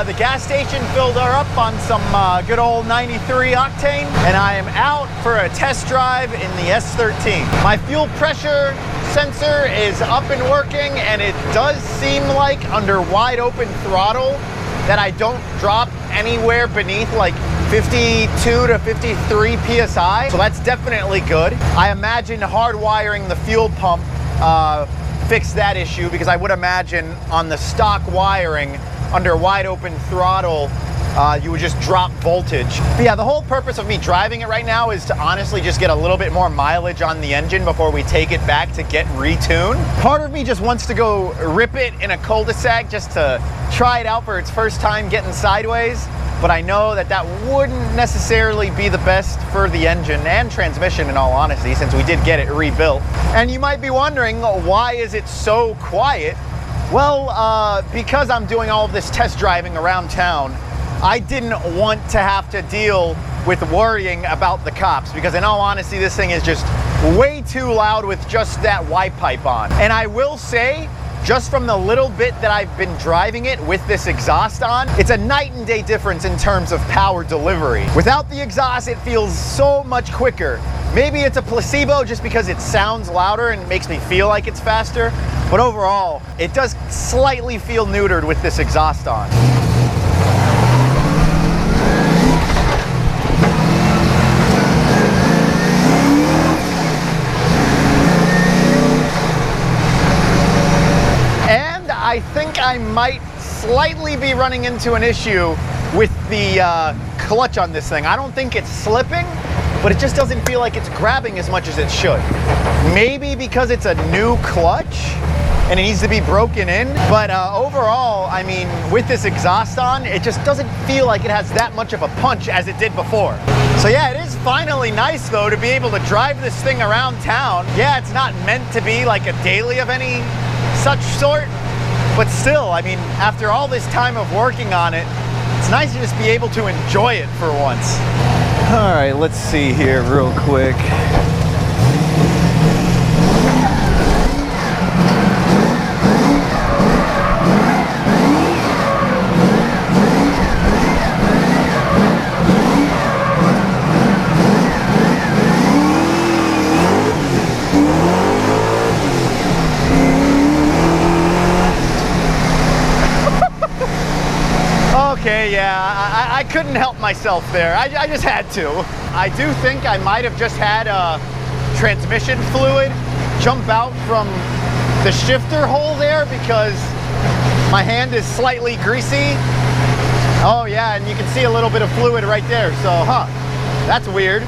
the gas station, filled her up on some good old 93 octane, and I am out for a test drive in the S13. My fuel pressure sensor is up and working, and it does seem like under wide open throttle that I don't drop anywhere beneath like 52 to 53 PSI. So that's definitely good. I imagine hardwiring the fuel pump fixed that issue, because I would imagine on the stock wiring under wide open throttle, you would just drop voltage. But yeah, the whole purpose of me driving it right now is to honestly just get a little bit more mileage on the engine before we take it back to get retuned. Part of me just wants to go rip it in a cul-de-sac just to try it out for its first time getting sideways. But I know that that wouldn't necessarily be the best for the engine and transmission, in all honesty, since we did get it rebuilt. And you might be wondering, why is it so quiet? Well, because I'm doing all of this test driving around town, I didn't want to have to deal with worrying about the cops, because in all honesty, this thing is just way too loud with just that Y pipe on. And I will say, just from the little bit that I've been driving it with this exhaust on, it's a night and day difference in terms of power delivery. Without the exhaust, it feels so much quicker. Maybe it's a placebo just because it sounds louder and makes me feel like it's faster, but overall, it does slightly feel neutered with this exhaust on. I think I might slightly be running into an issue with the clutch on this thing. I don't think it's slipping, but it just doesn't feel like it's grabbing as much as it should. Maybe because it's a new clutch and it needs to be broken in, but overall, I mean, with this exhaust on, it just doesn't feel like it has that much of a punch as it did before. So yeah, it is finally nice though to be able to drive this thing around town. Yeah, it's not meant to be like a daily of any such sort, but still, I mean, after all this time of working on it, it's nice to just be able to enjoy it for once. All right, let's see here real quick. Okay, yeah, I couldn't help myself there. I just had to. I do think I might have just had transmission fluid jump out from the shifter hole there, because my hand is slightly greasy. Oh yeah, and you can see a little bit of fluid right there. So, that's weird.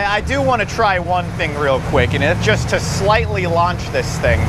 I do want to try one thing real quick, and it's just to slightly launch this thing.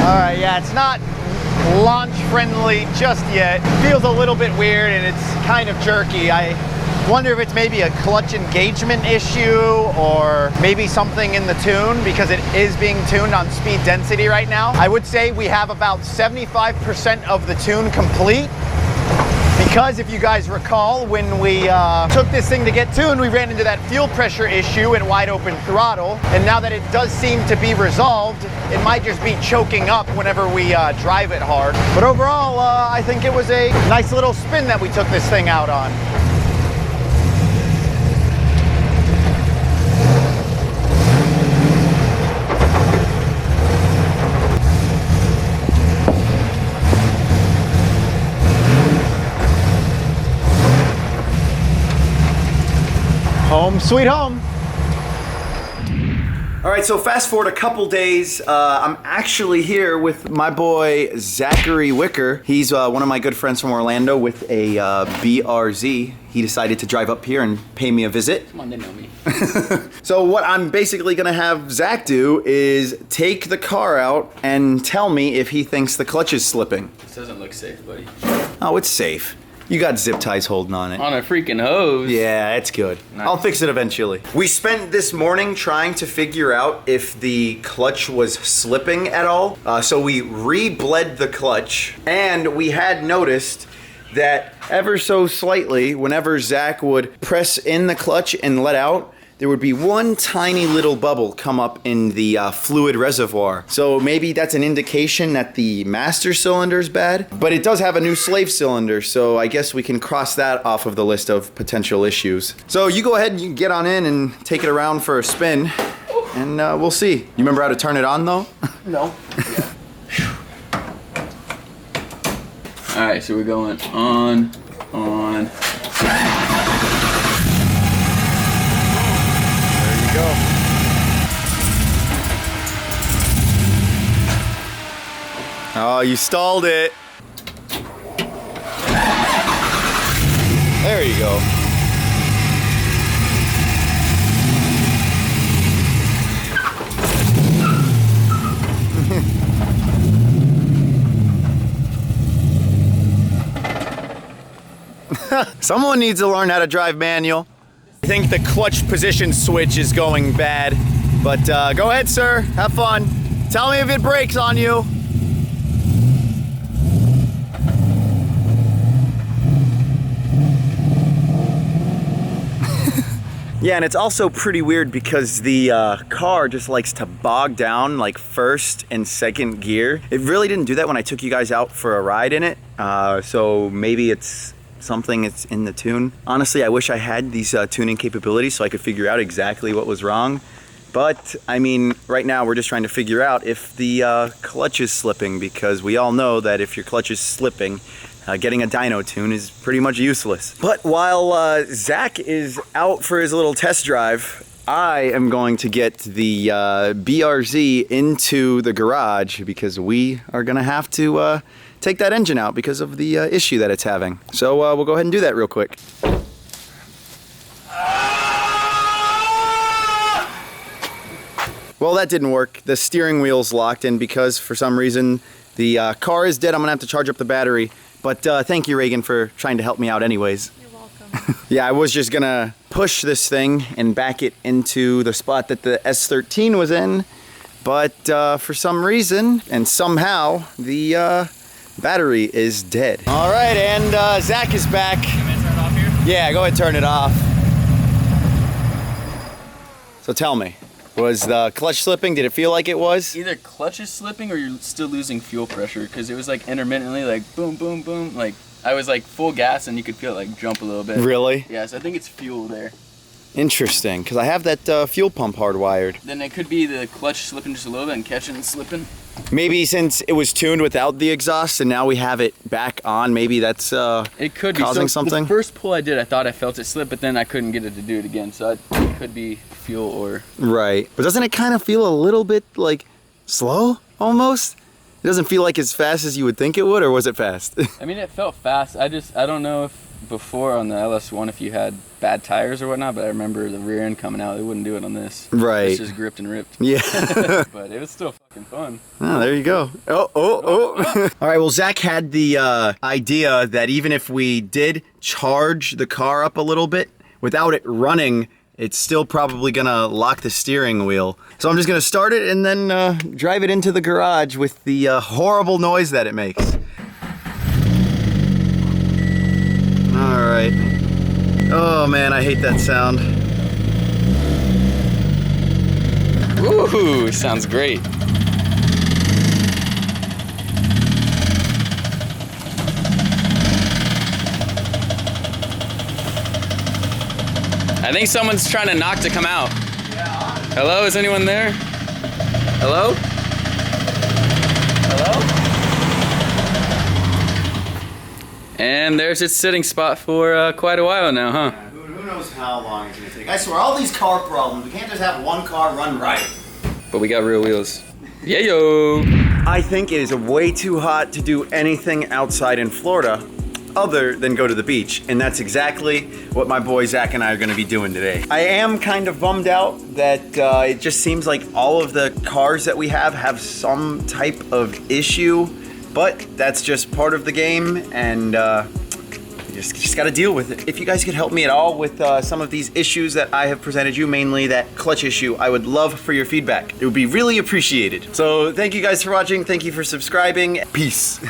All right, yeah, it's not launch friendly just yet. Feels a little bit weird and it's kind of jerky. I wonder if it's maybe a clutch engagement issue or maybe something in the tune, because it is being tuned on speed density right now. I would say we have about 75% of the tune complete, because if you guys recall, when we took this thing to get tuned, we ran into that fuel pressure issue at wide open throttle, and now that it does seem to be resolved, it might just be choking up whenever we drive it hard. But overall, I think it was a nice little spin that we took this thing out on. Home sweet home. All right, right, so fast forward a couple days. I'm actually here with my boy Zachary Wicker. He's one of my good friends from Orlando with a BRZ. He decided to drive up here and pay me a visit. Come on, they know me. So what I'm basically gonna have Zach do is take the car out and tell me if he thinks the clutch is slipping. This doesn't look safe, buddy. Oh, it's safe. You got zip ties holding on it. On a freaking hose. Yeah, it's good. Nice. I'll fix it eventually. We spent this morning trying to figure out if the clutch was slipping at all. So we re-bled the clutch, and we had noticed that ever so slightly, whenever Zach would press in the clutch and let out, there would be one tiny little bubble come up in the fluid reservoir. So maybe that's an indication that the master cylinder is bad, but it does have a new slave cylinder, so I guess we can cross that off of the list of potential issues. So you go ahead and you can get on in and take it around for a spin, and we'll see. You remember how to turn it on though? No. Yeah. All right, so we're going on. Go. Oh, you stalled it. There you go. Someone needs to learn how to drive manual. I think the clutch position switch is going bad, but go ahead, sir. Have fun. Tell me if it breaks on you. Yeah, and it's also pretty weird because the car just likes to bog down like first and second gear. It really didn't do that when I took you guys out for a ride in it, so maybe it's something it's in the tune. Honestly, I wish I had these tuning capabilities so I could figure out exactly what was wrong. But, I mean, right now we're just trying to figure out if the clutch is slipping, because we all know that if your clutch is slipping, getting a dyno tune is pretty much useless. But while Zach is out for his little test drive, I am going to get the BRZ into the garage because we are gonna have to take that engine out because of the issue that it's having. So we'll go ahead and do that real quick. Well, that didn't work. The steering wheel's locked, and because for some reason the car is dead, I'm gonna have to charge up the battery. But thank you, Reagan, for trying to help me out anyways. You're welcome. Yeah, I was just gonna push this thing and back it into the spot that the S13 was in, but for some reason and somehow the battery is dead. All right, and Zach is back. Can I turn it off here? Yeah, go ahead and turn it off. So tell me, was the clutch slipping? Did it feel like it was? Either clutch is slipping or you're still losing fuel pressure, because it was like intermittently like boom, boom, boom. Like I was like full gas and you could feel it like jump a little bit. Really? Yeah, so I think it's fuel there. Interesting, because I have that fuel pump hardwired. Then it could be the clutch slipping just a little bit and catching and slipping. Maybe since it was tuned without the exhaust and now we have it back on, maybe that's it could be causing so something? The first pull I did, I thought I felt it slip, but then I couldn't get it to do it again. So it could be fuel or... Right. But doesn't it kind of feel a little bit like slow almost? It doesn't feel like as fast as you would think it would, or was it fast? I mean, it felt fast. I don't know if before on the LS1 if you had bad tires or whatnot, but I remember the rear end coming out. They wouldn't do it on this. Right. It's just gripped and ripped. Yeah. But it was still fucking fun. Oh, there you go. Oh. All right, well, Zach had the idea that even if we did charge the car up a little bit, without it running, it's still probably gonna lock the steering wheel. So I'm just gonna start it and then drive it into the garage with the horrible noise that it makes. All right. Oh man, I hate that sound. Ooh, sounds great. I think someone's trying to knock to come out. Yeah. Hello, is anyone there? Hello? Hello? And there's its sitting spot for quite a while now, huh? Yeah, who knows how long it's gonna take. I swear, all these car problems, we can't just have one car run right. but we got real wheels. Yeah, yo. I think it is way too hot to do anything outside in Florida other than go to the beach. And that's exactly what my boy Zach and I are gonna be doing today. I am kind of bummed out that it just seems like all of the cars that we have some type of issue, but that's just part of the game, and you just gotta deal with it. If you guys could help me at all with some of these issues that I have presented you, mainly that clutch issue, I would love for your feedback. It would be really appreciated. So thank you guys for watching. Thank you for subscribing. Peace.